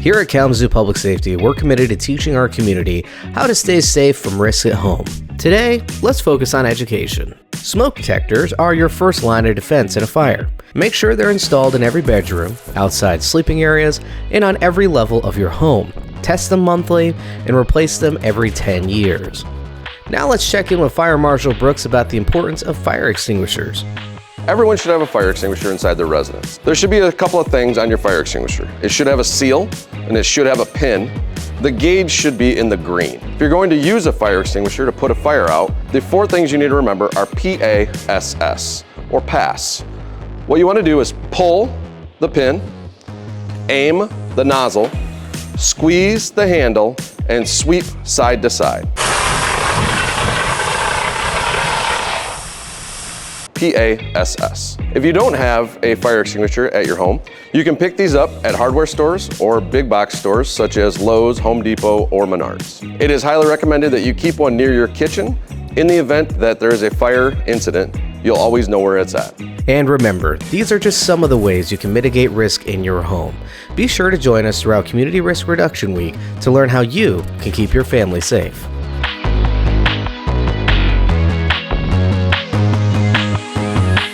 Here at Kalamazoo Public Safety, we're committed to teaching our community how to stay safe from risks at home. Today, let's focus on education. Smoke detectors are your first line of defense in a fire. Make sure they're installed in every bedroom, outside sleeping areas, and on every level of your home. Test them monthly and replace them every 10 years. Now let's check in with Fire Marshal Brooks about the importance of fire extinguishers. Everyone should have a fire extinguisher inside their residence. There should be a couple of things on your fire extinguisher. It should have a seal and it should have a pin. The gauge should be in the green. If you're going to use a fire extinguisher to put a fire out, the 4 things you need to remember are PASS, or pass. What you want to do is pull the pin, aim the nozzle, squeeze the handle, and sweep side to side. PASS. If you don't have a fire extinguisher at your home, you can pick these up at hardware stores or big box stores such as Lowe's, Home Depot, or Menards. It is highly recommended that you keep one near your kitchen. In the event that there is a fire incident, you'll always know where it's at. And remember, these are just some of the ways you can mitigate risk in your home. Be sure to join us throughout Community Risk Reduction Week to learn how you can keep your family safe.